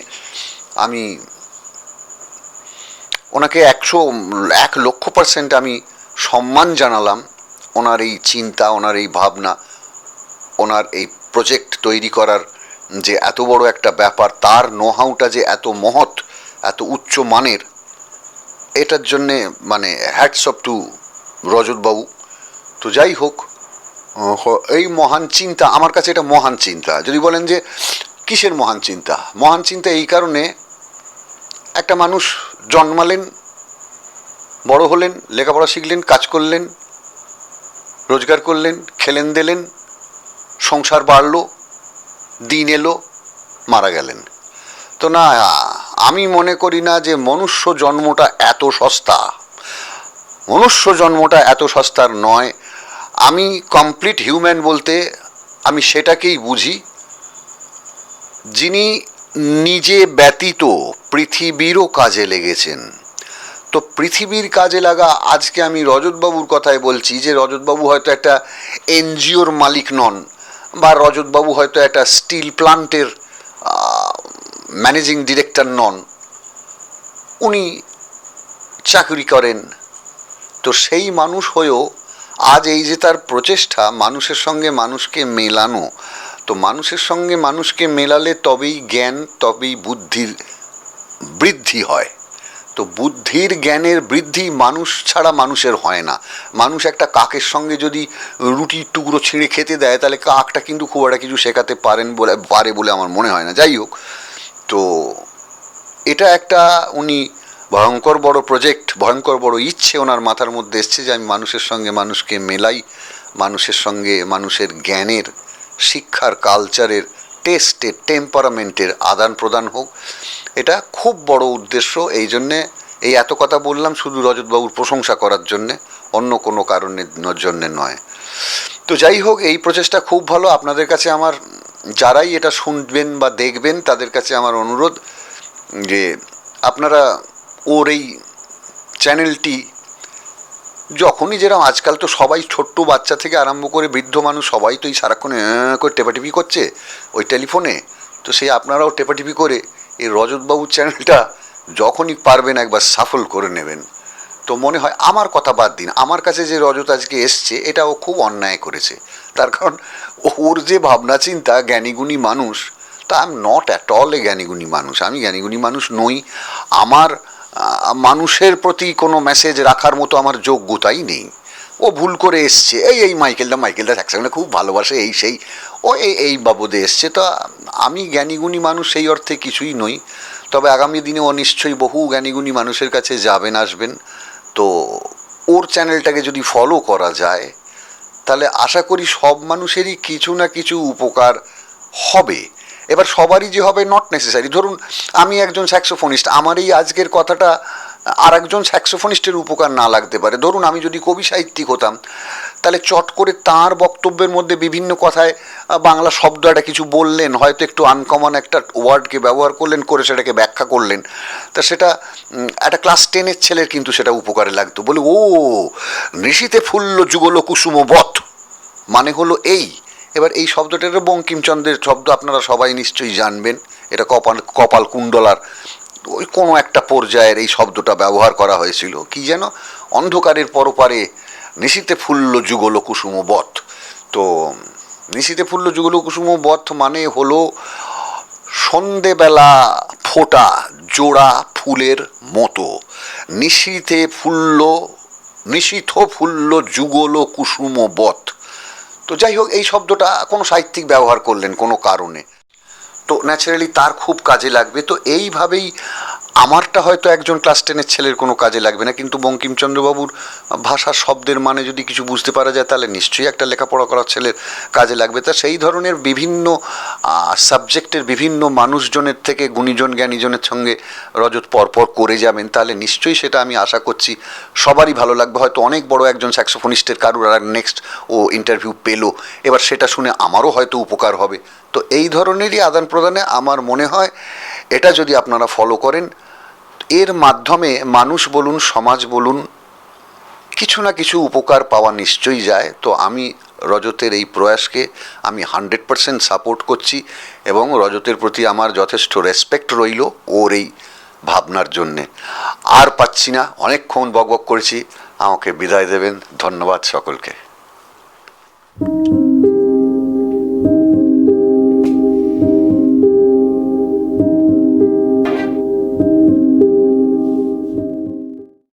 আমি ওনাকে 1,00,000% আমি সম্মান জানালাম। ওনার এই চিন্তা, ওনার এই ভাবনা, ওনার এই প্রজেক্ট তৈরি করার যে এত বড় একটা ব্যাপার, তার নোহাউটা যে এত মহৎ, এত উচ্চ মানের, এটার জন্যে মানে হ্যাটস অফ টু রজতবাবু। তো যাই হোক, এই মহান চিন্তা, আমার কাছে এটা মহান চিন্তা। যদি বলেন যে কিসের মহান চিন্তা, মহান চিন্তা এই কারণে, একটা মানুষ জন্মালেন, বড় হলেন, লেখাপড়া শিখলেন, কাজ করলেন, রোজগার করলেন, খেলেন দিলেন, সংসার বাড়লো, দিন এলো, মারা গেলেন। তো না, আমি মনে করি না যে মনুষ্য জন্মটা এত সস্তা। মনুষ্য জন্মটা এত সস্তার নয়। আমি কমপ্লিট হিউম্যান বলতে আমি সেটাকেই বুঝি যিনি নিজে ব্যতীত পৃথিবীরও কাজে লেগেছেন। তো পৃথিবীর কাজে লাগা, আজকে আমি রজতবাবুর কথাই বলছি যে রজতবাবু হয়তো একটা এনজিওর মালিক নন, বা রজতবাবু হয়তো একটা স্টিল প্লান্টের ম্যানেজিং ডিরেক্টর নন, উনি চাকরি করেন। তো সেই মানুষ হয়েও আজ এই যে তার প্রচেষ্টা মানুষের সঙ্গে মানুষকে মেলানো, তো মানুষের সঙ্গে মানুষকে মেলালে তবেই জ্ঞান, তবেই বুদ্ধির বৃদ্ধি হয়। তো বুদ্ধির জ্ঞানের বৃদ্ধি মানুষ ছাড়া মানুষের হয় না। মানুষ একটা কাকের সঙ্গে যদি রুটির টুকরো ছিঁড়ে খেতে দেয়, তাহলে কাকটা কিন্তু খুব একটা কিছু শেখাতে পারে বলে আমার মনে হয় না। যাই হোক, তো এটা একটা উনি ভয়ঙ্কর বড় প্রজেক্ট, ভয়ঙ্কর বড় ইচ্ছে ওনার মাথার মধ্যে এসছে যে আমি মানুষের সঙ্গে মানুষকে মেলাই, মানুষের সঙ্গে মানুষের জ্ঞানের, শিক্ষার, কালচারের, টেস্টের, টেম্পারামেন্টের আদান প্রদান হোক। এটা খুব বড় উদ্দেশ্য। এই জন্যে এই এত কথা বললাম শুধু রজতবাবুর প্রশংসা করার জন্যে, অন্য কোনো কারণের জন্যে নয়। তো যাই হোক, এই প্রচেষ্টা খুব ভালো। আপনাদের কাছে আমার, যারাই এটা শুনবেন বা দেখবেন, তাদের কাছে আমার অনুরোধ যে আপনারা ওর এই চ্যানেলটি, যখনই যেরকম, আজকাল তো সবাই ছোট্ট বাচ্চা থেকে আরম্ভ করে বৃদ্ধ মানুষ সবাই তো এই সারাক্ষণ করে টেপাটিপি করছে ওই টেলিফোনে। তো সেই আপনারাও টেপাটিপি করে এই রজতবাবুর চ্যানেলটা যখনই পারবেন একবার সাফল করে নেবেন। তো মনে হয়, আমার কথা বাদ দিন, আমার কাছে যে রজত আজকে এসছে এটা ও খুব অন্যায় করেছে। তার কারণ ওর যে ভাবনা চিন্তা, জ্ঞানীগুণী মানুষ, তা I am not at all a জ্ঞানীগুণী মানুষ। আমি জ্ঞানীগুণী মানুষ নই। আমার মানুষের প্রতি কোনো মেসেজ রাখার মতো আমার যোগ্যতাই নেই। ও ভুল করে এসছে, এই মাইকেলটা একসঙ্গে খুব ভালোবাসে, এই সেই, ও এই বাবদে এসছে। তো আমি জ্ঞানীগুণী মানুষ সেই অর্থে কিছুই নই। তবে আগামী দিনে ও নিশ্চয়ই বহু জ্ঞানীগুণী মানুষের কাছে যাবেন, আসবেন। তো ওর চ্যানেলটাকে যদি ফলো করা যায়, তাহলে আশা করি সব মানুষেরই কিছু না কিছু উপকার হবে। এবার সবারই যে হবে নট নেসেসারি। ধরুন আমি একজন স্যাক্সোফোনিস্ট, আমার এই আজকের কথাটা আর একজন স্যাক্সোফোনিস্টের উপকার না লাগতে পারে। ধরুন আমি যদি কবি সাহিত্যিক হতাম, তাহলে চট করে তাঁর বক্তব্যের মধ্যে বিভিন্ন কথায় বাংলা শব্দ একটা কিছু বললেন, হয়তো একটু আনকমন একটা ওয়ার্ডকে ব্যবহার করলেন, করে সেটাকে ব্যাখ্যা করলেন, তা সেটা একটা ক্লাস 10-এর ছেলের কিন্তু সেটা উপকারে লাগতো। বলে, ও নিশীথে ফুল্ল যুগল কুসুম বধ, মানে হলো এই। এবার এই শব্দটা বঙ্কিমচন্দ্রের শব্দ, আপনারা সবাই নিশ্চয়ই জানবেন। এটা কপাল কুণ্ডলার ওই কোনো একটা পর্যায়ের এই শব্দটা ব্যবহার করা হয়েছিল। কি যেন, অন্ধকারের পরপারে নিশীথে ফুল্ল যুগল কুসুম বধ। তো নিশীথে ফুল্ল যুগল কুসুম বধ মানে হলো সন্ধেবেলা ফোটা জোড়া ফুলের মতো। নিশীথ ফুল্ল যুগল কুসুম বধ। তো যাই হোক, এই শব্দটা কোনো সাহিত্যিক ব্যবহার করলেন কোনো কারণে, তো ন্যাচারালি তার খুব কাজে লাগবে। তো এইভাবেই আমারটা হয়তো একজন ক্লাস 10-এর ছেলের কোনো কাজে লাগবে না, কিন্তু বঙ্কিমচন্দ্রবাবুর ভাষার শব্দের মানে যদি কিছু বুঝতে পারা যায়, তাহলে নিশ্চয়ই একটা লেখাপড়া করা ছেলের কাজে লাগবে। তা সেই ধরনের বিভিন্ন সাবজেক্টের বিভিন্ন মানুষজনের থেকে গুণীজন জ্ঞানীজনের সঙ্গে রজত পরপর করে যাবেন, তাহলে নিশ্চয়ই সেটা আমি আশা করছি সবারই ভালো লাগবে। হয়তো অনেক বড় একজন স্যাক্সোফোনিস্টের কারুর আর নেক্সট ও ইন্টারভিউ পেলো, এবার সেটা শুনে আমারও হয়তো উপকার হবে। তো এই ধরনেরই আদান প্রদানে আমার মনে হয় এটা যদি আপনারা ফলো করেন, এর মাধ্যমে মানুষ বলুন, সমাজ বলুন, কিছু না কিছু উপকার পাওয়া নিশ্চয়ই যায়। তো আমি রজতের এই প্রয়াসকে আমি 100% সাপোর্ট করছি এবং রজতের প্রতি আমার যথেষ্ট রেসপেক্ট রইল ওর এই ভাবনার জন্যে। আর পাচ্ছি না, অনেকক্ষণ বকবক করেছি, আমাকে বিদায় দেবেন। ধন্যবাদ সকলকে।